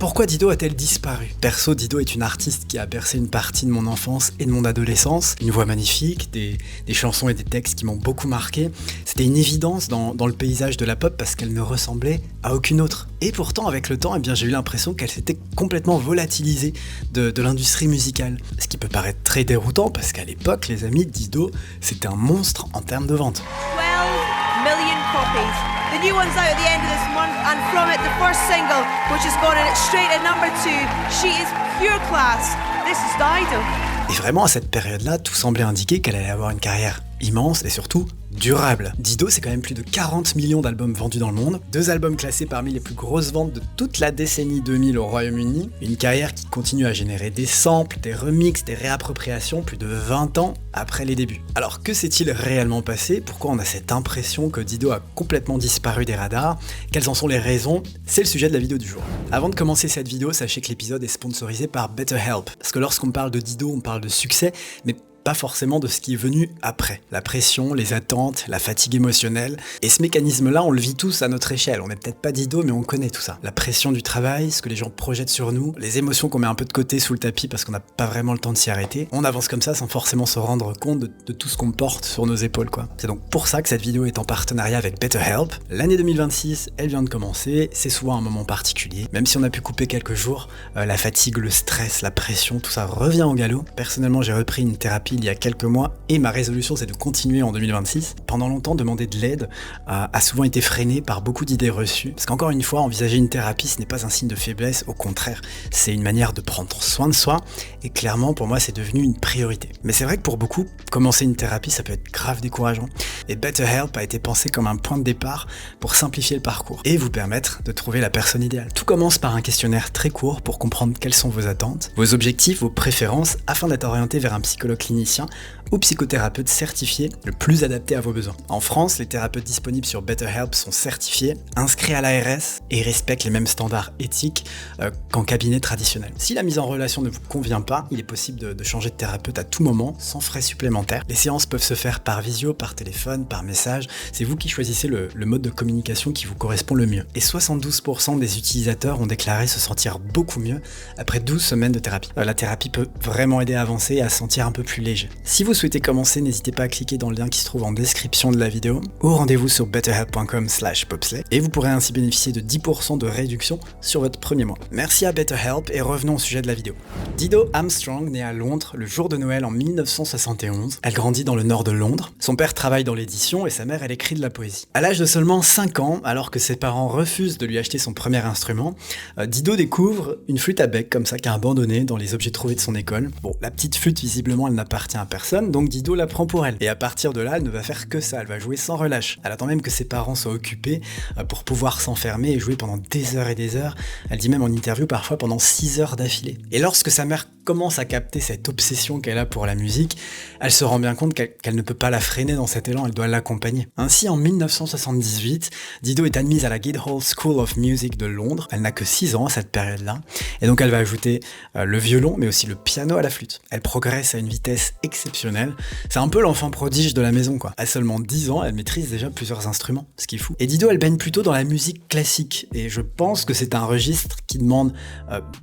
pourquoi Dido a-t-elle disparu? Perso, Dido est une artiste qui a bercé une partie de mon enfance et de mon adolescence. Une voix magnifique, des chansons et des textes qui m'ont beaucoup marqué. C'était une évidence dans le paysage de la pop parce qu'elle ne ressemblait à aucune autre. Et pourtant, avec le temps, j'ai eu l'impression qu'elle s'était complètement volatilisée de l'industrie musicale. Ce qui peut paraître très déroutant parce qu'à l'époque, les amis, Dido, c'était un monstre en termes de vente. 12 million copies. The new one's out at the end of this month, and from it, the first single, which has gone in straight at number 2. She is pure class. This is Dido. Et vraiment, à cette période-là, tout semblait indiquer qu'elle allait avoir une carrière immense et surtout durable. Dido, c'est quand même plus de 40 millions d'albums vendus dans le monde, 2 albums classés parmi les plus grosses ventes de toute la décennie 2000 au Royaume-Uni, une carrière qui continue à générer des samples, des remixes, des réappropriations plus de 20 ans après les débuts. Alors que s'est-il réellement passé? Pourquoi on a cette impression que Dido a complètement disparu des radars? Quelles en sont les raisons? C'est le sujet de la vidéo du jour. Avant de commencer cette vidéo, sachez que l'épisode est sponsorisé par BetterHelp, parce que lorsqu'on parle de Dido, on parle de succès, mais pas forcément de ce qui est venu après. La pression, les attentes, la fatigue émotionnelle. Et ce mécanisme-là, on le vit tous à notre échelle. On n'est peut-être pas Dido, mais on connaît tout ça. La pression du travail, ce que les gens projettent sur nous, les émotions qu'on met un peu de côté sous le tapis parce qu'on n'a pas vraiment le temps de s'y arrêter. On avance comme ça sans forcément se rendre compte de tout ce qu'on porte sur nos épaules, quoi. C'est donc pour ça que cette vidéo est en partenariat avec BetterHelp. L'année 2026, elle vient de commencer. C'est souvent un moment particulier. Même si on a pu couper quelques jours, la fatigue, le stress, la pression, tout ça revient au galop. Personnellement, j'ai repris une thérapie il y a quelques mois et ma résolution c'est de continuer en 2026. Pendant longtemps, demander de l'aide a souvent été freiné par beaucoup d'idées reçues. Parce qu'encore une fois, envisager une thérapie, ce n'est pas un signe de faiblesse, au contraire, c'est une manière de prendre soin de soi et clairement pour moi c'est devenu une priorité. Mais c'est vrai que pour beaucoup, commencer une thérapie ça peut être grave décourageant. Et BetterHelp a été pensé comme un point de départ pour simplifier le parcours et vous permettre de trouver la personne idéale. Tout commence par un questionnaire très court pour comprendre quelles sont vos attentes, vos objectifs, vos préférences afin d'être orienté vers un psychologue clinicien ou psychothérapeute certifié le plus adapté à vos besoins. En France, les thérapeutes disponibles sur BetterHelp sont certifiés, inscrits à l'ARS et respectent les mêmes standards éthiques qu'en cabinet traditionnel. Si la mise en relation ne vous convient pas, il est possible de changer de thérapeute à tout moment, sans frais supplémentaires. Les séances peuvent se faire par visio, par téléphone, par message. C'est vous qui choisissez le mode de communication qui vous correspond le mieux. Et 72% des utilisateurs ont déclaré se sentir beaucoup mieux après 12 semaines de thérapie. La thérapie peut vraiment aider à avancer et à se sentir un peu plus léger. Si vous souhaitez commencer, n'hésitez pas à cliquer dans le lien qui se trouve en description de la vidéo ou rendez-vous sur betterhelp.com/popsley et vous pourrez ainsi bénéficier de 10% de réduction sur votre premier mois. Merci à BetterHelp et revenons au sujet de la vidéo. Dido Armstrong naît à Londres le jour de Noël en 1971. Elle grandit dans le nord de Londres. Son père travaille dans l'édition et sa mère elle écrit de la poésie. À l'âge de seulement 5 ans, alors que ses parents refusent de lui acheter son premier instrument, Dido découvre une flûte à bec comme ça qui a abandonnée dans les objets trouvés de son école. Bon, la petite flûte visiblement elle n'appartient à personne, donc Dido la prend pour elle. Et à partir de là, elle ne va faire que ça, elle va jouer sans relâche. Elle attend même que ses parents soient occupés pour pouvoir s'enfermer et jouer pendant des heures et des heures. Elle dit même en interview parfois pendant 6 heures d'affilée. Et lorsque sa mère commence à capter cette obsession qu'elle a pour la musique, elle se rend bien compte qu'elle ne peut pas la freiner dans cet élan, elle doit l'accompagner. Ainsi, en 1978, Dido est admise à la Guildhall School of Music de Londres. Elle n'a que 6 ans à cette période-là. Et donc elle va ajouter le violon, mais aussi le piano à la flûte. Elle progresse à une vitesse exceptionnelle. C'est un peu l'enfant prodige de la maison, quoi. À seulement 10 ans, elle maîtrise déjà plusieurs instruments, ce qui est fou. Et Dido, elle baigne plutôt dans la musique classique. Et je pense que c'est un registre qui demande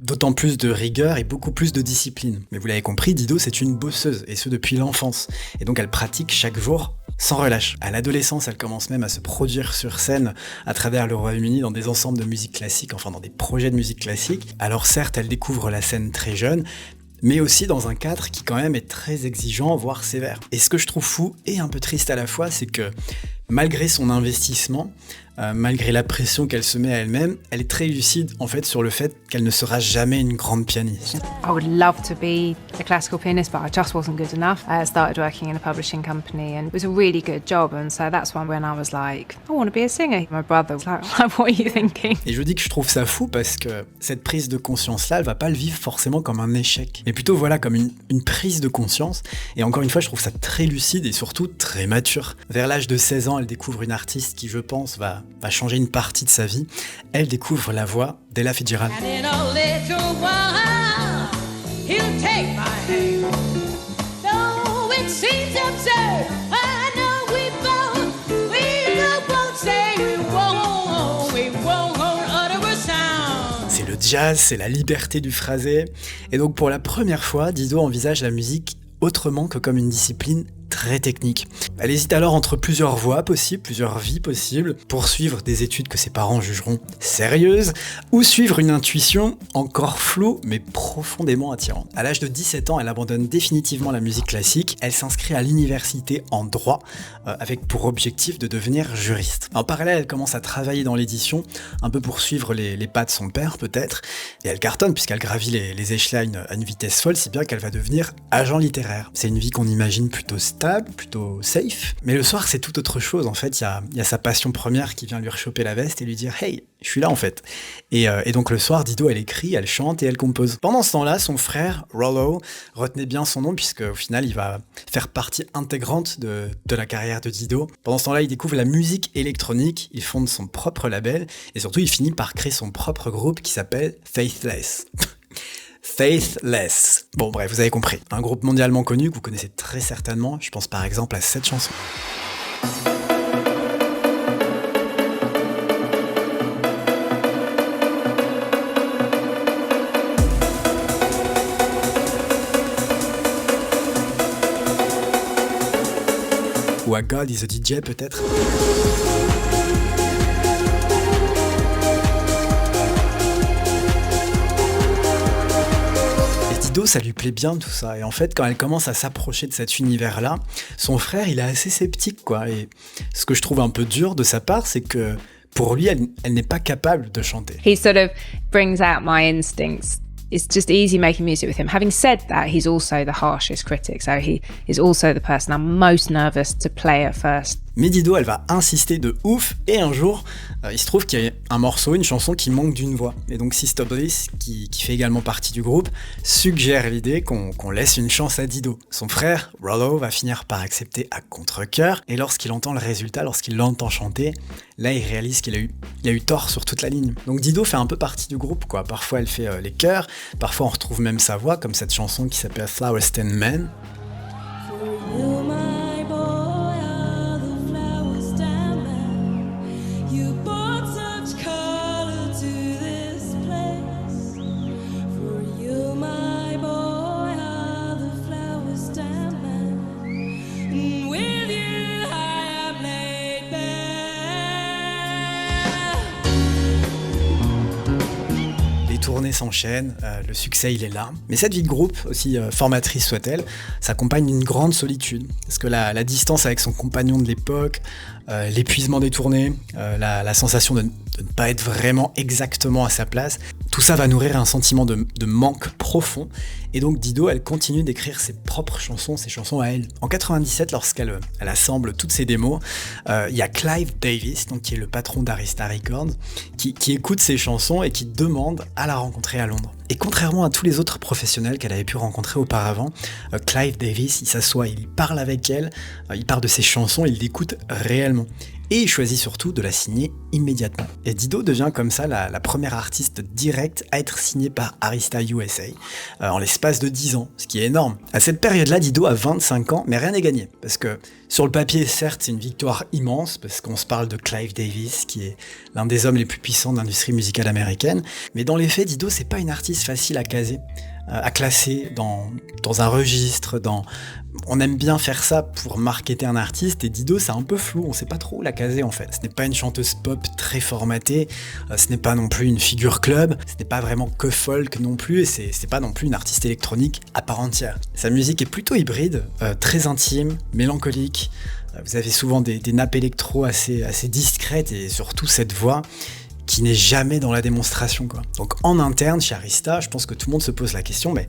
d'autant plus de rigueur et beaucoup plus de discipline. Mais vous l'avez compris, Dido, c'est une bosseuse, et ce depuis l'enfance. Et donc elle pratique chaque jour sans relâche. À l'adolescence, elle commence même à se produire sur scène à travers le Royaume-Uni dans des ensembles de musique classique, enfin dans des projets de musique classique. Alors certes, elle découvre la scène très jeune, mais aussi dans un cadre qui quand même est très exigeant, voire sévère. Et ce que je trouve fou et un peu triste à la fois, c'est que malgré son investissement, malgré la pression qu'elle se met à elle-même, elle est très lucide en fait sur le fait qu'elle ne sera jamais une grande pianiste. I would love to be a classical pianist, but I just wasn't good enough. I started working in a publishing company and it was a really good job, and so that's when I was like, I want to be a singer. My brother was like, what are you thinking? Et je dis que je trouve ça fou parce que cette prise de conscience-là, elle va pas le vivre forcément comme un échec, mais plutôt voilà comme une prise de conscience. Et encore une fois, je trouve ça très lucide et surtout très mature. Vers l'âge de 16 ans, elle découvre une artiste qui, je pense, va changer une partie de sa vie. Elle découvre la voix d'Ella Fitzgerald. jazz, c'est la liberté du phrasé. Et donc pour la première fois, Dido envisage la musique autrement que comme une discipline très technique. Elle hésite alors entre plusieurs voies possibles, plusieurs vies possibles, poursuivre des études que ses parents jugeront sérieuses, ou suivre une intuition encore floue mais profondément attirante. À l'âge de 17 ans, elle abandonne définitivement la musique classique, elle s'inscrit à l'université en droit, avec pour objectif de devenir juriste. En parallèle, elle commence à travailler dans l'édition, un peu pour suivre les pas de son père peut-être, et elle cartonne puisqu'elle gravit les échelons à une vitesse folle, si bien qu'elle va devenir agent littéraire. C'est une vie qu'on imagine plutôt stable, plutôt safe. Mais le soir, c'est tout autre chose. En fait, il y a sa passion première qui vient lui rechoper la veste et lui dire « Hey, je suis là en fait ». Et donc le soir, Dido, elle écrit, elle chante et elle compose. Pendant ce temps-là, son frère, Rollo, retenez bien son nom puisque au final, il va faire partie intégrante de la carrière de Dido. Pendant ce temps-là, il découvre la musique électronique, il fonde son propre label et surtout, il finit par créer son propre groupe qui s'appelle Faithless. Faithless. Bon bref, vous avez compris. Un groupe mondialement connu que vous connaissez très certainement. Je pense par exemple à cette chanson. Ou à God is a DJ peut-être. Dido, ça lui plaît bien tout ça. Et en fait, quand elle commence à s'approcher de cet univers-là, son frère, il est assez sceptique, quoi. Et ce que je trouve un peu dur de sa part, c'est que pour lui, elle n'est pas capable de chanter. He sort of brings out my instincts. It's just easy making music with him. Having said that, he's also the harshest critic. So he is also the person I'm most nervous to play at first. Mais Dido, elle va insister de ouf, et un jour, il se trouve qu'il y a un morceau, une chanson qui manque d'une voix. Et donc Sister Bliss, qui fait également partie du groupe, suggère l'idée qu'on laisse une chance à Dido. Son frère, Rollo, va finir par accepter à contre-cœur, et lorsqu'il entend le résultat, lorsqu'il l'entend chanter, là il réalise qu'il a eu tort sur toute la ligne. Donc Dido fait un peu partie du groupe, quoi. Parfois elle fait les chœurs, parfois on retrouve même sa voix, comme cette chanson qui s'appelle Flower Stand Man. Tournée s'enchaîne, le succès il est là. Mais cette vie de groupe, aussi formatrice soit-elle, s'accompagne d'une grande solitude. Parce que la distance avec son compagnon de l'époque, l'épuisement des tournées, la sensation de ne pas être vraiment exactement à sa place, tout ça va nourrir un sentiment de manque profond. Et donc Dido, elle continue d'écrire ses propres chansons, ses chansons à elle. En 97, lorsqu'elle assemble toutes ses démos, il y a Clive Davis, donc, qui est le patron d'Arista Records, qui écoute ses chansons et qui demande à la rencontrer à Londres. Et contrairement à tous les autres professionnels qu'elle avait pu rencontrer auparavant, Clive Davis, il s'assoit, il parle avec elle, il parle de ses chansons, il l'écoute réellement. Et il choisit surtout de la signer immédiatement. Et Dido devient comme ça la première artiste directe à être signée par Arista USA en l'espace de 10 ans, ce qui est énorme. À cette période-là, Dido a 25 ans, mais rien n'est gagné. Parce que sur le papier, certes, c'est une victoire immense, parce qu'on se parle de Clive Davis, qui est l'un des hommes les plus puissants de l'industrie musicale américaine. Mais dans les faits, Dido, c'est pas une artiste facile à caser, à classer dans un registre, on aime bien faire ça pour marketer un artiste, et Dido c'est un peu flou, on sait pas trop où la caser en fait. Ce n'est pas une chanteuse pop très formatée, ce n'est pas non plus une figure club, ce n'est pas vraiment que folk non plus, et c'est pas non plus une artiste électronique à part entière. Sa musique est plutôt hybride, très intime, mélancolique, vous avez souvent des nappes électro assez discrètes, et surtout cette voix qui n'est jamais dans la démonstration, quoi. Donc en interne, chez Arista, je pense que tout le monde se pose la question, mais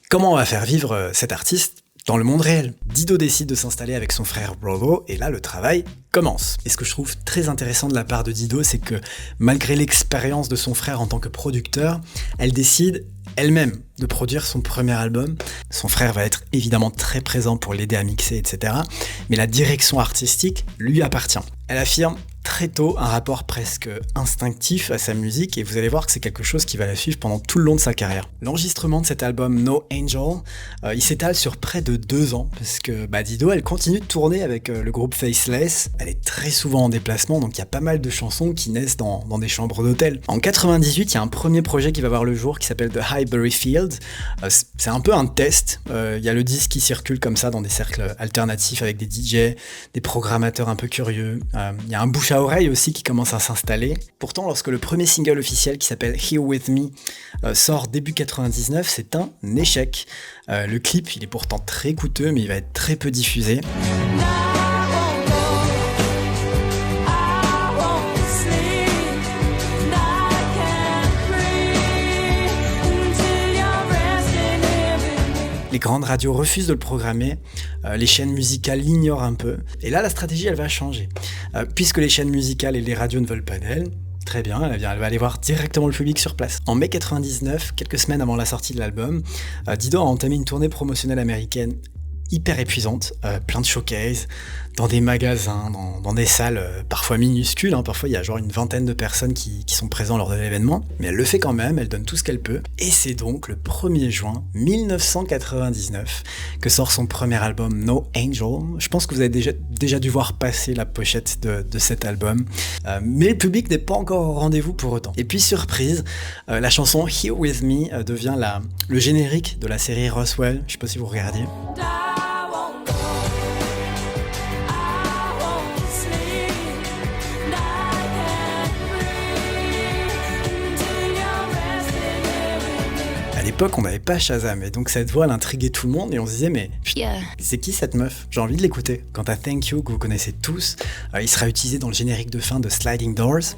comment on va faire vivre cet artiste dans le monde réel? Dido décide de s'installer avec son frère Rollo, et là le travail commence. Et ce que je trouve très intéressant de la part de Dido, c'est que malgré l'expérience de son frère en tant que producteur, elle décide elle-même de produire son premier album. Son frère va être évidemment très présent pour l'aider à mixer, etc. Mais la direction artistique lui appartient. Elle affirme très tôt un rapport presque instinctif à sa musique et vous allez voir que c'est quelque chose qui va la suivre pendant tout le long de sa carrière. L'enregistrement de cet album No Angel, il s'étale sur près de 2 ans parce que Dido elle continue de tourner avec le groupe Faceless, elle est très souvent en déplacement donc il y a pas mal de chansons qui naissent dans des chambres d'hôtel. En 98, il y a un premier projet qui va voir le jour qui s'appelle The Highbury Field, c'est un peu un test, il y a le disque qui circule comme ça dans des cercles alternatifs avec des DJ, des programmateurs un peu curieux, il y a un bouche à oreille aussi qui commence à s'installer. Pourtant, lorsque le premier single officiel qui s'appelle Here With Me sort début 99, c'est un échec. Le clip, il est pourtant très coûteux, mais il va être très peu diffusé. Les grandes radios refusent de le programmer, les chaînes musicales l'ignorent un peu, et là la stratégie elle va changer. Puisque les chaînes musicales et les radios ne veulent pas d'elle, très bien, elle va aller voir directement le public sur place. En mai 99, quelques semaines avant la sortie de l'album, Dido a entamé une tournée promotionnelle américaine hyper épuisante, plein de showcases, dans des magasins, dans des salles parfois minuscules, parfois il y a genre une vingtaine de personnes qui sont présentes lors de l'événement, mais elle le fait quand même, elle donne tout ce qu'elle peut, et c'est donc le 1er juin 1999 que sort son premier album No Angel. Je pense que vous avez déjà dû voir passer la pochette de cet album, mais le public n'est pas encore au rendez-vous pour autant. Et puis surprise, la chanson Here With Me devient le générique de la série Roswell, je sais pas si vous regardiez. À l'époque, on n'avait pas Shazam, et donc cette voix elle intriguait tout le monde, et on se disait mais c'est qui cette meuf ? J'ai envie de l'écouter. Quant à Thank You, que vous connaissez tous, il sera utilisé dans le générique de fin de Sliding Doors.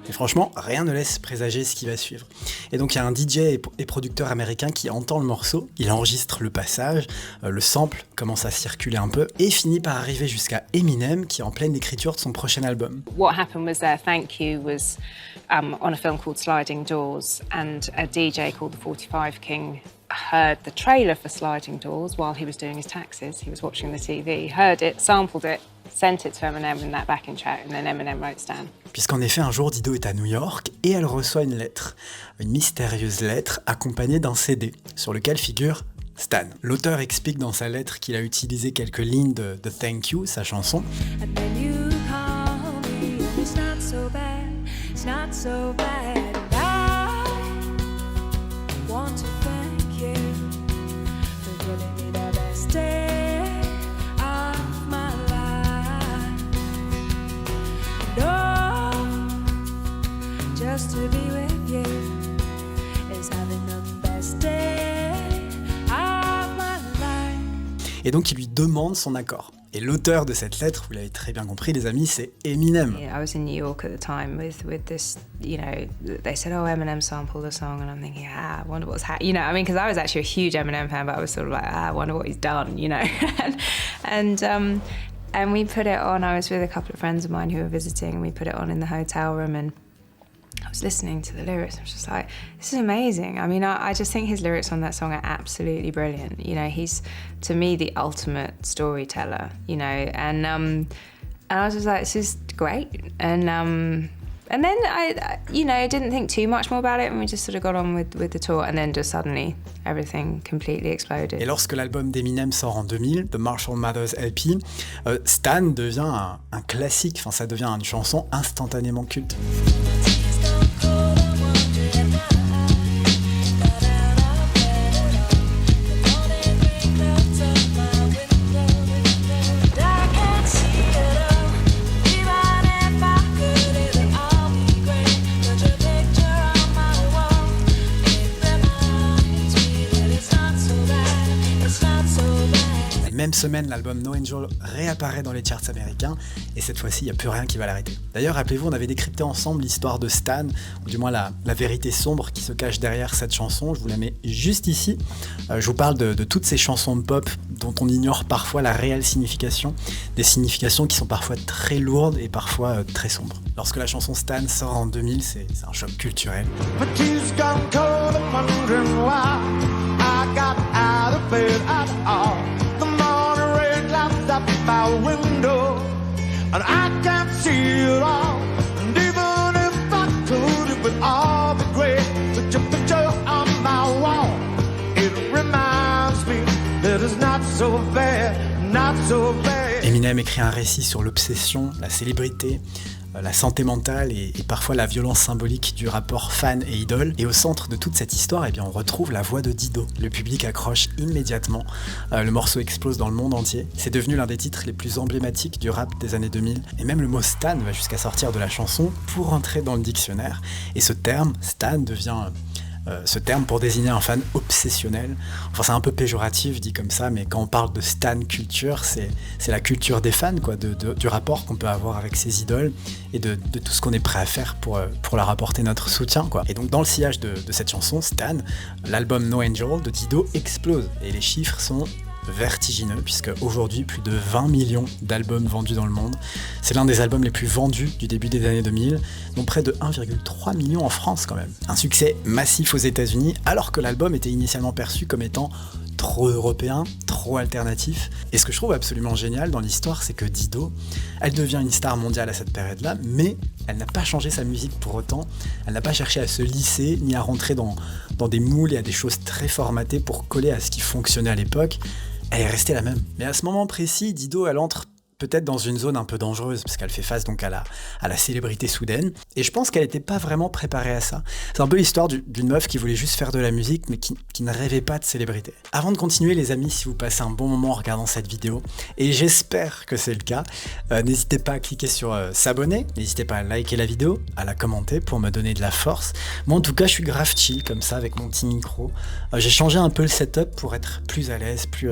Et franchement, rien ne laisse présager ce qui va suivre. Et donc il y a un DJ et producteur américain qui entend le morceau, il enregistre le passage, le sample commence à circuler un peu et finit par arriver jusqu'à Eminem qui est en pleine écriture de son prochain album. What happened was Thank You was on a film called Sliding Doors, and a DJ called the 45 King heard the trailer for Sliding Doors while he was doing his taxes. He was watching the TV, heard it, sampled it, sent it to Eminem in that backing track, and then Eminem wrote Stan. Puisqu'en effet, un jour, Dido est à New York et elle reçoit une lettre, une mystérieuse lettre accompagnée d'un CD sur lequel figure Stan. L'auteur explique dans sa lettre qu'il a utilisé quelques lignes de Thank You, sa chanson. Just to be with you is having the best day of my life. Et donc il lui demande son accord. Et l'auteur de cette lettre, vous l'avez très bien compris les amis, c'est Eminem. I was in New York at the time with this, you know, they said, oh, Eminem sampled the song, and I'm thinking, I wonder what's happening, you know, I mean, because I was actually a huge Eminem fan, but I was sort of like, I wonder what he's done, you know. And we put it on, I was with a couple of friends of mine who were visiting, and we put it on in the hotel room, and I was listening to the lyrics. I was just like, this is amazing. I mean, I just think his lyrics on that song are absolutely brilliant. You know, he's, to me, the ultimate storyteller, you know. And I was just like, this is great. And then I, you know, didn't think too much more about it, and we just sort of got on with the tour. And then just suddenly, everything completely exploded. Et lorsque l'album d'Eminem sort en 2000, The Marshall Mathers LP, Stan devient un classique. Enfin, ça devient une chanson instantanément culte. même semaine, l'album No Angel réapparaît dans les charts américains, et cette fois-ci, il n'y a plus rien qui va l'arrêter. D'ailleurs, rappelez-vous, on avait décrypté ensemble l'histoire de Stan, ou du moins la vérité sombre qui se cache derrière cette chanson. Je vous la mets juste ici. Je vous parle de toutes ces chansons pop dont on ignore parfois la réelle signification, des significations qui sont parfois très lourdes et parfois très sombres. Lorsque la chanson Stan sort en 2000, c'est un choc culturel. Eminem écrit un récit sur l'obsession, la célébrité, la santé mentale et parfois la violence symbolique du rapport fan et idole. Et au centre de toute cette histoire, eh bien, on retrouve la voix de Dido. Le public accroche immédiatement. Le morceau explose dans le monde entier. C'est devenu l'un des titres les plus emblématiques du rap des années 2000. Et même le mot Stan va jusqu'à sortir de la chanson pour entrer dans le dictionnaire. Et ce terme, Stan, devient... ce terme pour désigner un fan obsessionnel. Enfin, c'est un peu péjoratif dit comme ça, mais quand on parle de stan culture, c'est la culture des fans, quoi, du rapport qu'on peut avoir avec ses idoles et de tout ce qu'on est prêt à faire pour leur apporter notre soutien, quoi. Et donc dans le sillage de cette chanson, Stan, l'album No Angel de Dido explose et les chiffres sont vertigineux, puisque aujourd'hui plus de 20 millions d'albums vendus dans le monde. C'est l'un des albums les plus vendus du début des années 2000, dont près de 1,3 million en France quand même. Un succès massif aux États-Unis, alors que l'album était initialement perçu comme étant trop européen, trop alternatif. Et ce que je trouve absolument génial dans l'histoire, c'est que Dido, elle devient une star mondiale à cette période-là, mais elle n'a pas changé sa musique pour autant. Elle n'a pas cherché à se lisser, ni à rentrer dans des moules et à des choses très formatées pour coller à ce qui fonctionnait à l'époque. Elle est restée la même. Mais à ce moment précis, Dido, elle entre peut-être dans une zone un peu dangereuse, parce qu'elle fait face donc à la célébrité soudaine. Et je pense qu'elle n'était pas vraiment préparée à ça. C'est un peu l'histoire d'une meuf qui voulait juste faire de la musique, mais qui ne rêvait pas de célébrité. Avant de continuer, les amis, si vous passez un bon moment en regardant cette vidéo, et j'espère que c'est le cas, n'hésitez pas à cliquer sur s'abonner, n'hésitez pas à liker la vidéo, à la commenter pour me donner de la force. Moi, en tout cas, je suis grave chill, comme ça, avec mon petit micro. J'ai changé un peu le setup pour être plus à l'aise, plus...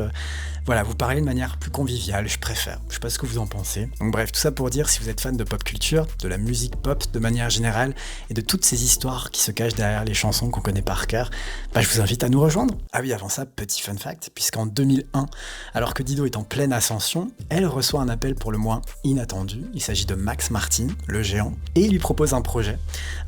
Voilà, vous parlez de manière plus conviviale, je préfère. Je sais pas ce que vous en pensez. Donc bref, tout ça pour dire, si vous êtes fan de pop culture, de la musique pop de manière générale, et de toutes ces histoires qui se cachent derrière les chansons qu'on connaît par cœur, je vous invite à nous rejoindre. Ah oui, avant ça, petit fun fact, puisqu'en 2001, alors que Dido est en pleine ascension, elle reçoit un appel pour le moins inattendu. Il s'agit de Max Martin, le géant, et il lui propose un projet.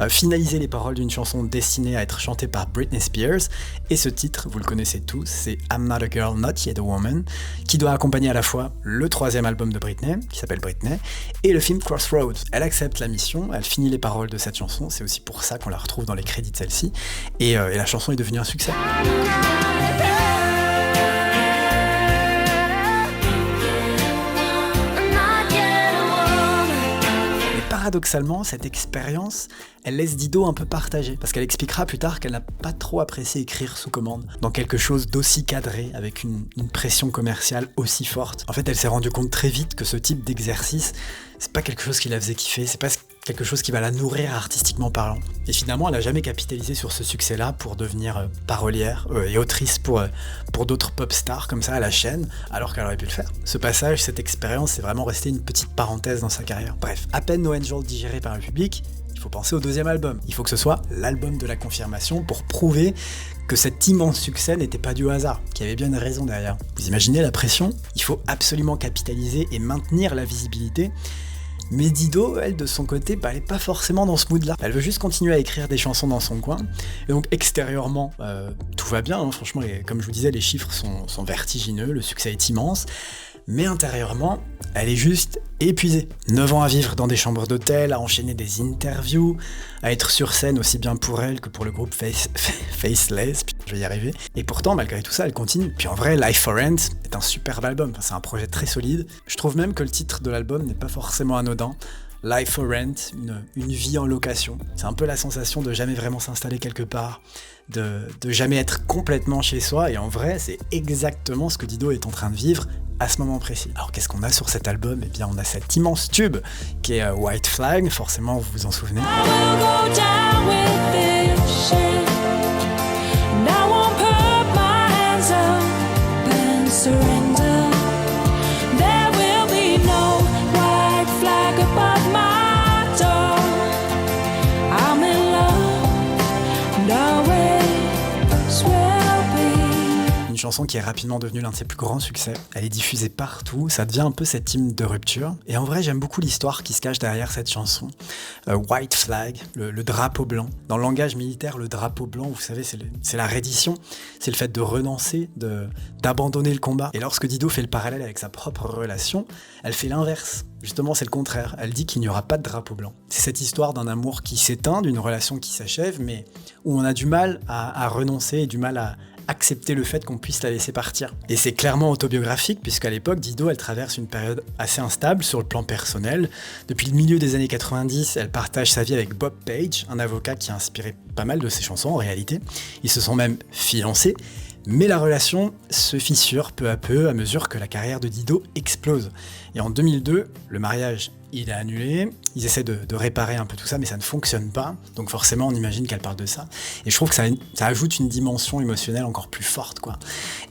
Finaliser les paroles d'une chanson destinée à être chantée par Britney Spears, et ce titre, vous le connaissez tous, c'est I'm Not a Girl, Not Yet a Woman, qui doit accompagner à la fois le 3e album de Britney, qui s'appelle Britney, et le film Crossroads. Elle accepte la mission, elle finit les paroles de cette chanson, c'est aussi pour ça qu'on la retrouve dans les crédits de celle-ci, et la chanson est devenue un succès. Paradoxalement, cette expérience, elle laisse Dido un peu partagée, parce qu'elle expliquera plus tard qu'elle n'a pas trop apprécié écrire sous commande, dans quelque chose d'aussi cadré, avec une pression commerciale aussi forte. En fait, elle s'est rendue compte très vite que ce type d'exercice, c'est pas quelque chose qui la faisait kiffer, c'est pas quelque chose qui va la nourrir artistiquement parlant. Et finalement, elle n'a jamais capitalisé sur ce succès-là pour devenir parolière et autrice pour d'autres pop stars comme ça à la chaîne, alors qu'elle aurait pu le faire. Ce passage, cette expérience, c'est vraiment resté une petite parenthèse dans sa carrière. Bref, à peine No Angel digéré par le public, il faut penser au 2e album. Il faut que ce soit l'album de la confirmation pour prouver que cet immense succès n'était pas dû au hasard, qu'il y avait bien une raison derrière. Vous imaginez la pression ? Il faut absolument capitaliser et maintenir la visibilité. Mais Dido, elle, de son côté, elle est pas forcément dans ce mood-là. Elle veut juste continuer à écrire des chansons dans son coin. Et donc, extérieurement, tout va bien, hein, franchement, comme je vous disais, les chiffres sont vertigineux, le succès est immense. Mais intérieurement, elle est juste épuisée. 9 ans à vivre dans des chambres d'hôtel, à enchaîner des interviews, à être sur scène aussi bien pour elle que pour le groupe Faceless, je vais y arriver. Et pourtant, malgré tout ça, elle continue. Puis en vrai, Life for Rent est un superbe album, c'est un projet très solide. Je trouve même que le titre de l'album n'est pas forcément anodin. Life for Rent, une vie en location. C'est un peu la sensation de jamais vraiment s'installer quelque part, de jamais être complètement chez soi, et en vrai, c'est exactement ce que Dido est en train de vivre à ce moment précis. Alors qu'est-ce qu'on a sur cet album ? Eh bien, on a cet immense tube qui est White Flag, forcément vous vous en souvenez. chanson qui est rapidement devenue l'un de ses plus grands succès. Elle est diffusée partout, ça devient un peu cette hymne de rupture. Et en vrai, j'aime beaucoup l'histoire qui se cache derrière cette chanson. White flag, le drapeau blanc. Dans le langage militaire, le drapeau blanc, vous savez, c'est la reddition, c'est le fait de renoncer, d'abandonner le combat. Et lorsque Dido fait le parallèle avec sa propre relation, elle fait l'inverse. Justement, c'est le contraire. Elle dit qu'il n'y aura pas de drapeau blanc. C'est cette histoire d'un amour qui s'éteint, d'une relation qui s'achève, mais où on a du mal à renoncer et du mal à accepter le fait qu'on puisse la laisser partir. Et c'est clairement autobiographique, puisqu'à l'époque, Dido, elle traverse une période assez instable sur le plan personnel. Depuis le milieu des années 90, elle partage sa vie avec Bob Page, un avocat qui a inspiré pas mal de ses chansons en réalité. Ils se sont même fiancés. Mais la relation se fissure peu à peu à mesure que la carrière de Dido explose. Et en 2002, le mariage, il est annulé. Ils essaient de réparer un peu tout ça, mais ça ne fonctionne pas. Donc forcément, on imagine qu'elle parle de ça. Et je trouve que ça ajoute une dimension émotionnelle encore plus forte, quoi.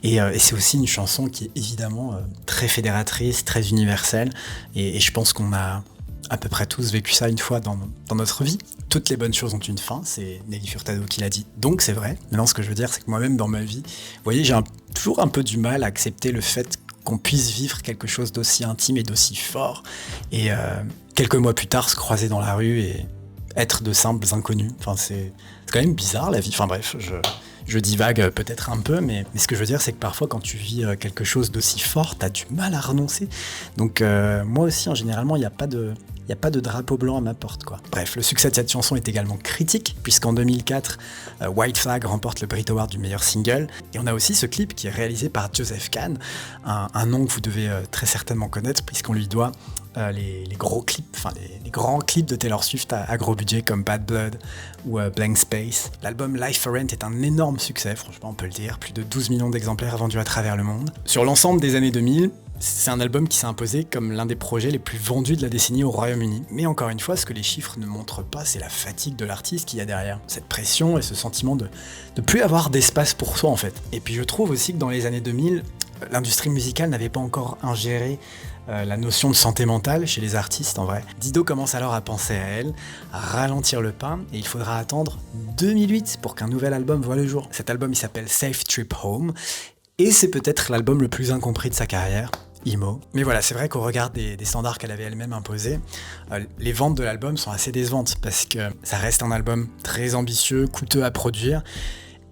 Et c'est aussi une chanson qui est évidemment très fédératrice, très universelle. Et je pense qu'on a à peu près tous vécu ça une fois dans notre vie. Toutes les bonnes choses ont une fin, c'est Nelly Furtado qui l'a dit, donc c'est vrai. Maintenant, ce que je veux dire, c'est que moi-même, dans ma vie, vous voyez, j'ai toujours un peu du mal à accepter le fait qu'on puisse vivre quelque chose d'aussi intime et d'aussi fort, et quelques mois plus tard, se croiser dans la rue et être de simples inconnus. Enfin, c'est quand même bizarre, la vie. Enfin bref, je divague peut-être un peu, mais ce que je veux dire, c'est que parfois, quand tu vis quelque chose d'aussi fort, t'as du mal à renoncer. Donc moi aussi, généralement, il n'y a pas de drapeau blanc à ma porte, quoi. Bref, le succès de cette chanson est également critique, puisqu'en 2004, White Flag remporte le Brit Award du meilleur single. Et on a aussi ce clip qui est réalisé par Joseph Kahn, un nom que vous devez très certainement connaître, puisqu'on lui doit les gros clips, enfin les grands clips de Taylor Swift à gros budget comme Bad Blood ou Blank Space. L'album Life for Rent est un énorme succès, franchement on peut le dire, plus de 12 millions d'exemplaires vendus à travers le monde. Sur l'ensemble des années 2000, c'est un album qui s'est imposé comme l'un des projets les plus vendus de la décennie au Royaume-Uni. Mais encore une fois, ce que les chiffres ne montrent pas, c'est la fatigue de l'artiste qu'il y a derrière. Cette pression et ce sentiment de plus avoir d'espace pour soi en fait. Et puis je trouve aussi que dans les années 2000, l'industrie musicale n'avait pas encore ingéré la notion de santé mentale chez les artistes en vrai. Dido commence alors à penser à elle, à ralentir le pas, et il faudra attendre 2008 pour qu'un nouvel album voie le jour. Cet album il s'appelle Safe Trip Home, et c'est peut-être l'album le plus incompris de sa carrière. Emo. Mais voilà, c'est vrai qu'au regard des standards qu'elle avait elle-même imposés, les ventes de l'album sont assez décevantes parce que ça reste un album très ambitieux, coûteux à produire.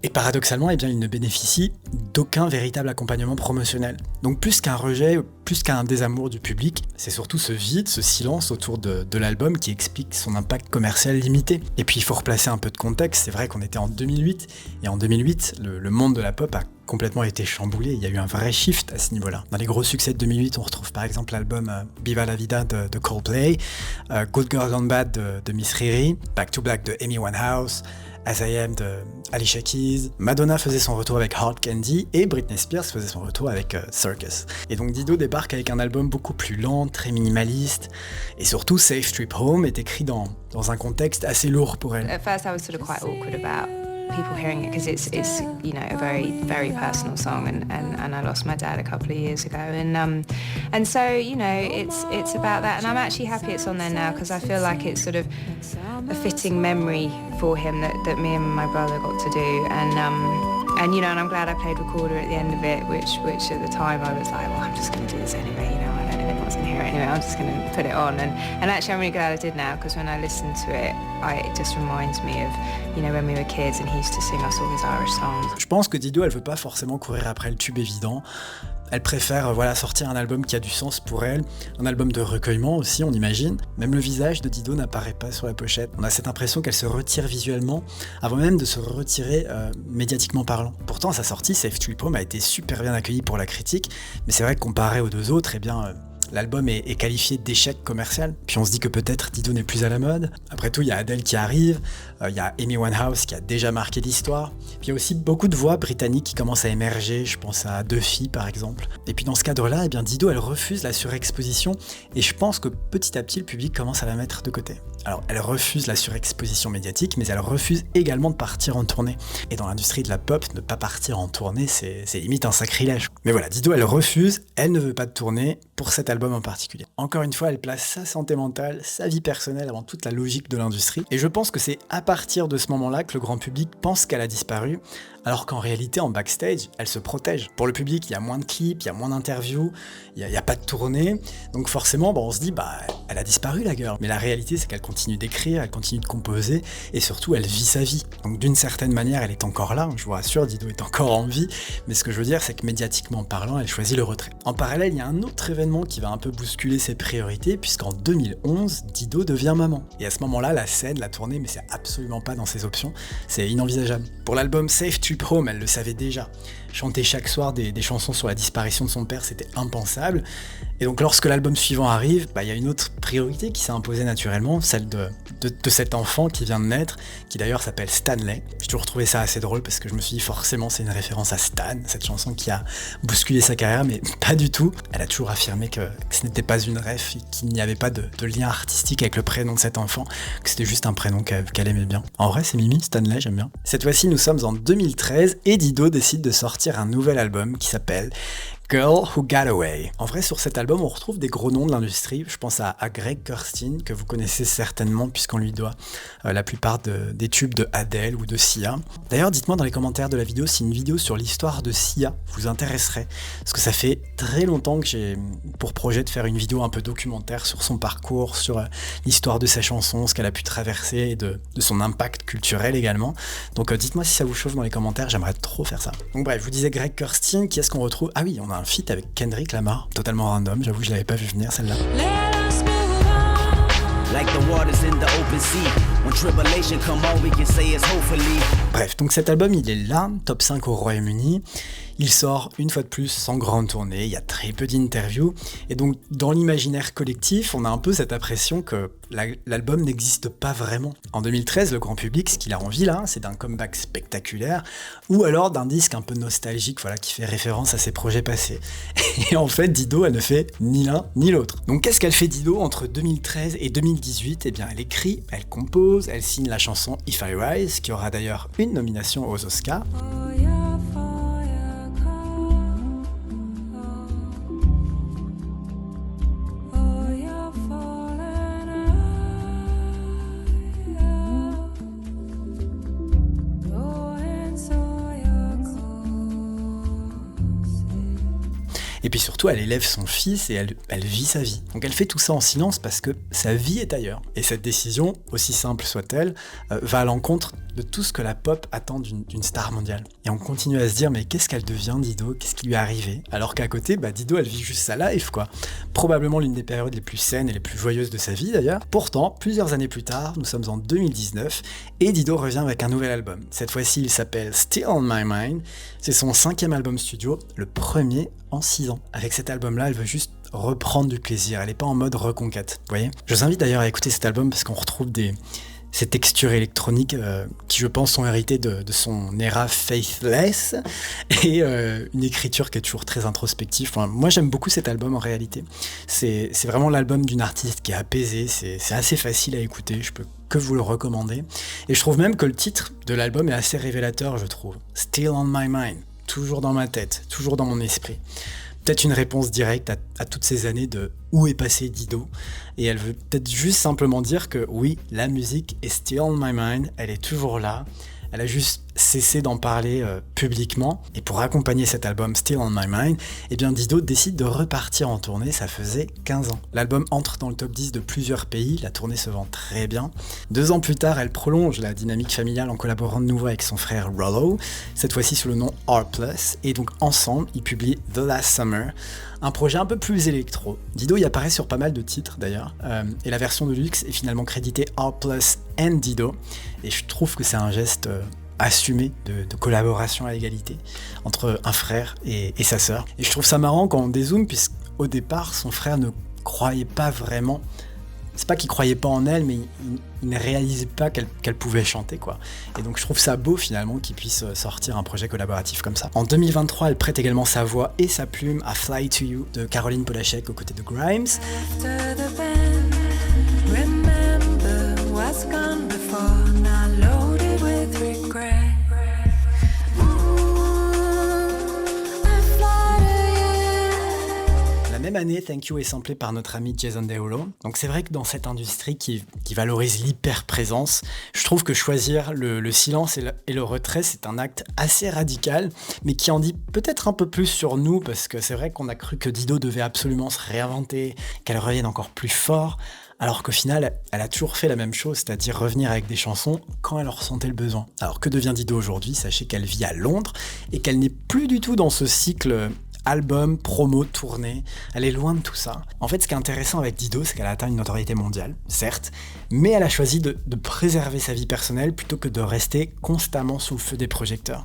Et paradoxalement, eh bien, il ne bénéficie d'aucun véritable accompagnement promotionnel. Donc plus qu'un rejet, plus qu'un désamour du public, c'est surtout ce vide, ce silence autour de l'album qui explique son impact commercial limité. Et puis il faut replacer un peu de contexte, c'est vrai qu'on était en 2008, et en 2008, le monde de la pop a complètement été chamboulé, il y a eu un vrai shift à ce niveau-là. Dans les gros succès de 2008, on retrouve par exemple l'album Viva la Vida de Coldplay, Good Girl Gone Bad de Miss Riri, Back to Black de Amy Winehouse, As I Am de Alicia Keys, Madonna faisait son retour avec Hard Candy et Britney Spears faisait son retour avec Circus. Et donc Dido débarque avec un album beaucoup plus lent, très minimaliste, et surtout Safe Trip Home est écrit dans un contexte assez lourd pour elle. At first I was sort of quite awkward about people hearing it because it's you know a very personal song and I lost my dad a couple of years ago and so you know it's about that, and I'm actually happy it's on there now because I feel like it's sort of a fitting memory for him that me and my brother got to do, and you know, and I'm glad I played recorder at the end of it, which at the time I was like, well, I'm just going to do this anyway, you know, I don't know if anyone's going to hear it anyway, I'm just going to put it on, and actually I'm really glad I did now, because when I listen to it, it just reminds me of, you know, when we were kids and he used to sing us all his Irish songs. Je pense que Dido, elle veut pas forcément courir après le tube évident. Elle préfère sortir un album qui a du sens pour elle, un album de recueillement aussi, on imagine. Même le visage de Dido n'apparaît pas sur la pochette. On a cette impression qu'elle se retire visuellement, avant même de se retirer médiatiquement parlant. Pourtant, à sa sortie, Safe Trip Home a été super bien accueilli pour la critique, mais c'est vrai que comparé aux deux autres, eh bien, l'album est qualifié d'échec commercial. Puis on se dit que peut-être Dido n'est plus à la mode. Après tout, il y a Adele qui arrive, il y a Amy Winehouse qui a déjà marqué l'histoire. Puis il y a aussi beaucoup de voix britanniques qui commencent à émerger, je pense à Duffy par exemple. Et puis dans ce cadre-là, eh bien Dido, elle refuse la surexposition, et je pense que petit à petit, le public commence à la mettre de côté. Alors, elle refuse la surexposition médiatique, mais elle refuse également de partir en tournée. Et dans l'industrie de la pop, ne pas partir en tournée, c'est limite un sacrilège. Mais voilà, Dido, elle refuse, elle ne veut pas de tournée. pour cet album en particulier. Encore une fois, elle place sa santé mentale, sa vie personnelle avant toute la logique de l'industrie. Et je pense que c'est à partir de ce moment-là que le grand public pense qu'elle a disparu, alors qu'en réalité, en backstage, elle se protège. Pour le public, il y a moins de clips, il y a moins d'interviews, il n'y a pas de tournée. Donc forcément, on se dit, elle a disparu la girl. Mais la réalité, c'est qu'elle continue d'écrire, elle continue de composer, et surtout, elle vit sa vie. Donc d'une certaine manière, elle est encore là, je vous rassure, Dido est encore en vie. Mais ce que je veux dire, c'est que médiatiquement parlant, elle choisit le retrait. En parallèle, il y a un autre événement qui va un peu bousculer ses priorités, puisqu'en 2011, Dido devient maman. Et à ce moment-là, la scène, la tournée, mais c'est absolument pas dans ses options, c'est inenvisageable. Pour l'album Safe Trip Home, elle le savait déjà. Chanter chaque soir des chansons sur la disparition de son père, c'était impensable. Et donc lorsque l'album suivant arrive, il y a une autre priorité qui s'est imposée naturellement, celle de cet enfant qui vient de naître, qui d'ailleurs s'appelle Stanley. J'ai toujours trouvé ça assez drôle parce que je me suis dit forcément c'est une référence à Stan, cette chanson qui a bousculé sa carrière, mais pas du tout. Elle a toujours affirmé que ce n'était pas une ref, qu'il n'y avait pas de lien artistique avec le prénom de cet enfant, que c'était juste un prénom qu'elle aimait bien. En vrai c'est Mimi, Stanley, j'aime bien. Cette fois-ci nous sommes en 2013 et Dido décide de sortir un nouvel album qui s'appelle Girl Who Got Away. En vrai, sur cet album, on retrouve des gros noms de l'industrie. Je pense à Greg Kurstin, que vous connaissez certainement puisqu'on lui doit la plupart des tubes de Adele ou de Sia. D'ailleurs, dites-moi dans les commentaires de la vidéo si une vidéo sur l'histoire de Sia vous intéresserait. Parce que ça fait très longtemps que j'ai pour projet de faire une vidéo un peu documentaire sur son parcours, sur l'histoire de sa chanson, ce qu'elle a pu traverser et de son impact culturel également. Donc dites-moi si ça vous chauffe dans les commentaires, j'aimerais trop faire ça. Donc bref, je vous disais Greg Kurstin, qui est-ce qu'on retrouve? Ah oui, on a un feat avec Kendrick Lamar, totalement random, j'avoue que je l'avais pas vu venir celle-là. Let us move on. Like the waters in the open sea. When tribulation come on, we can say it's hopefully. Bref, donc cet album il est là, top 5 au Royaume-Uni. Il sort une fois de plus sans grande tournée, il y a très peu d'interviews, et donc dans l'imaginaire collectif, on a un peu cette impression que l'album n'existe pas vraiment. En 2013, le grand public, ce qu'il a envie là, c'est d'un comeback spectaculaire, ou alors d'un disque un peu nostalgique, qui fait référence à ses projets passés. Et en fait, Dido, elle ne fait ni l'un ni l'autre. Donc qu'est-ce qu'elle fait Dido entre 2013 et 2018 ? Eh bien, elle écrit, elle compose, elle signe la chanson If I Rise, qui aura d'ailleurs une nomination aux Oscars. Et puis surtout, elle élève son fils et elle vit sa vie. Donc elle fait tout ça en silence parce que sa vie est ailleurs. Et cette décision, aussi simple soit-elle, va à l'encontre de tout ce que la pop attend d'une star mondiale. Et on continue à se dire, mais qu'est-ce qu'elle devient Dido ? Qu'est-ce qui lui est arrivé ? Alors qu'à côté, Dido, elle vit juste sa life, quoi. Probablement l'une des périodes les plus saines et les plus joyeuses de sa vie, d'ailleurs. Pourtant, plusieurs années plus tard, nous sommes en 2019, et Dido revient avec un nouvel album. Cette fois-ci, il s'appelle Still on My Mind. C'est son 5e album studio, le premier en 6 ans. Avec cet album-là, elle veut juste reprendre du plaisir. Elle n'est pas en mode reconquête, vous voyez ? Je vous invite d'ailleurs à écouter cet album parce qu'on retrouve ces textures électroniques qui, je pense, sont héritées de son era Faithless et une écriture qui est toujours très introspective. Moi, j'aime beaucoup cet album en réalité. C'est vraiment l'album d'une artiste qui est apaisée, c'est assez facile à écouter, je peux que vous le recommander. Et je trouve même que le titre de l'album est assez révélateur, je trouve. Still on my mind, toujours dans ma tête, toujours dans mon esprit. Peut-être une réponse directe à toutes ces années de où est passé Dido, et elle veut peut-être juste simplement dire que oui, la musique est still on my mind, elle est toujours là, elle a juste cessé d'en parler publiquement, et pour accompagner cet album Still on my mind, eh bien Dido décide de repartir en tournée, ça faisait 15 ans. L'album entre dans le top 10 de plusieurs pays, la tournée se vend très bien. 2 ans plus tard, elle prolonge la dynamique familiale en collaborant de nouveau avec son frère Rollo, cette fois-ci sous le nom R+, et donc ensemble, ils publient The Last Summer, un projet un peu plus électro. Dido y apparaît sur pas mal de titres d'ailleurs, et la version de luxe est finalement créditée R+ and Dido, et je trouve que c'est un geste assumé de collaboration à égalité entre un frère et sa sœur. Et je trouve ça marrant quand on dézoome, puisqu'au départ, son frère ne croyait pas vraiment, c'est pas qu'il croyait pas en elle, mais il ne réalisait pas qu'elle pouvait chanter, quoi. Et donc je trouve ça beau finalement qu'il puisse sortir un projet collaboratif comme ça. En 2023, elle prête également sa voix et sa plume à Fly to You de Caroline Polachek aux côtés de Grimes. After the bend, remember what's gone before, now loaded with regret. Même année, Thank You est samplé par notre ami Jason Derulo. Donc c'est vrai que dans cette industrie qui valorise l'hyper-présence, je trouve que choisir le silence et le retrait, c'est un acte assez radical, mais qui en dit peut-être un peu plus sur nous, parce que c'est vrai qu'on a cru que Dido devait absolument se réinventer, qu'elle revienne encore plus fort, alors qu'au final, elle a toujours fait la même chose, c'est-à-dire revenir avec des chansons quand elle en ressentait le besoin. Alors que devient Dido aujourd'hui ? Sachez qu'elle vit à Londres et qu'elle n'est plus du tout dans ce cycle album, promo, tournée, elle est loin de tout ça. En fait, ce qui est intéressant avec Dido, c'est qu'elle a atteint une notoriété mondiale, certes, mais elle a choisi de préserver sa vie personnelle plutôt que de rester constamment sous le feu des projecteurs.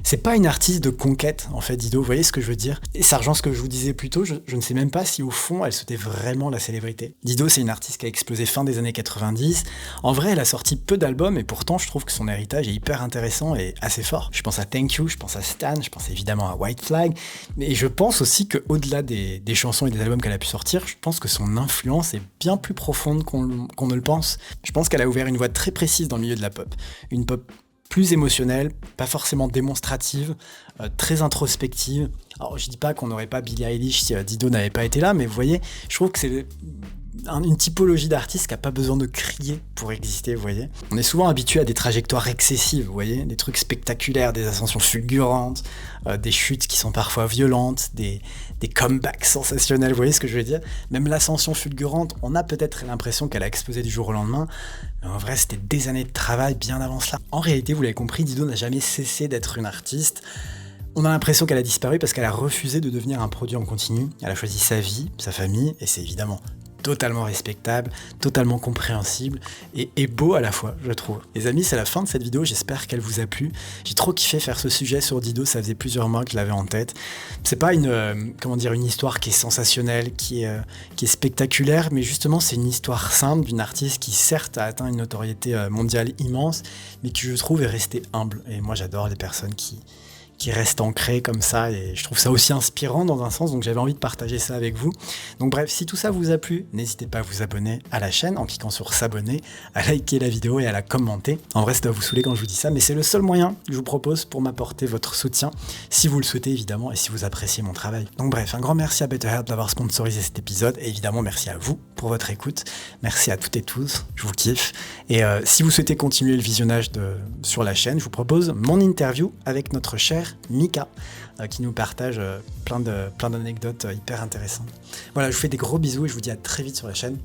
C'est pas une artiste de conquête, en fait, Dido, vous voyez ce que je veux dire ? Et ça rejoint ce que je vous disais plus tôt, je ne sais même pas si au fond, elle souhaitait vraiment la célébrité. Dido, c'est une artiste qui a explosé fin des années 90. En vrai, elle a sorti peu d'albums, et pourtant, je trouve que son héritage est hyper intéressant et assez fort. Je pense à Thank You, je pense à Stan, je pense évidemment à White Flag, mais je pense aussi qu'au-delà des chansons et des albums qu'elle a pu sortir, je pense que son influence est bien plus profonde qu'on ne le pense. Je pense qu'elle a ouvert une voie très précise dans le milieu de la pop. Une pop plus émotionnelle, pas forcément démonstrative, très introspective. Alors je dis pas qu'on n'aurait pas Billie Eilish si Dido n'avait pas été là, mais vous voyez, je trouve que c'est une typologie d'artiste qui n'a pas besoin de crier pour exister, vous voyez. On est souvent habitué à des trajectoires excessives, vous voyez, des trucs spectaculaires, des ascensions fulgurantes, des chutes qui sont parfois violentes, des comebacks sensationnels, vous voyez ce que je veux dire ? Même l'ascension fulgurante, on a peut-être l'impression qu'elle a explosé du jour au lendemain, mais en vrai, c'était des années de travail bien avant cela. En réalité, vous l'avez compris, Dido n'a jamais cessé d'être une artiste. On a l'impression qu'elle a disparu parce qu'elle a refusé de devenir un produit en continu. Elle a choisi sa vie, sa famille, et c'est évidemment totalement respectable, totalement compréhensible et beau à la fois, je trouve. Les amis, c'est la fin de cette vidéo, j'espère qu'elle vous a plu. J'ai trop kiffé faire ce sujet sur Dido, ça faisait plusieurs mois que je l'avais en tête. C'est pas une histoire qui est sensationnelle, qui est spectaculaire, mais justement c'est une histoire simple d'une artiste qui certes a atteint une notoriété mondiale immense, mais qui je trouve est restée humble. Et moi j'adore les personnes qui restent ancrées comme ça, et je trouve ça aussi inspirant dans un sens, donc j'avais envie de partager ça avec vous. Donc bref, si tout ça vous a plu, n'hésitez pas à vous abonner à la chaîne en cliquant sur s'abonner, à liker la vidéo et à la commenter. En vrai, ça doit vous saouler quand je vous dis ça, mais c'est le seul moyen que je vous propose pour m'apporter votre soutien, si vous le souhaitez évidemment, et si vous appréciez mon travail. Donc bref, un grand merci à Better Heart d'avoir sponsorisé cet épisode, et évidemment merci à vous pour votre écoute. Merci à toutes et tous, je vous kiffe. Et si vous souhaitez continuer le visionnage sur la chaîne, je vous propose mon interview avec notre cher Mika, qui nous partage plein d'anecdotes hyper intéressantes. Voilà, je vous fais des gros bisous et je vous dis à très vite sur la chaîne.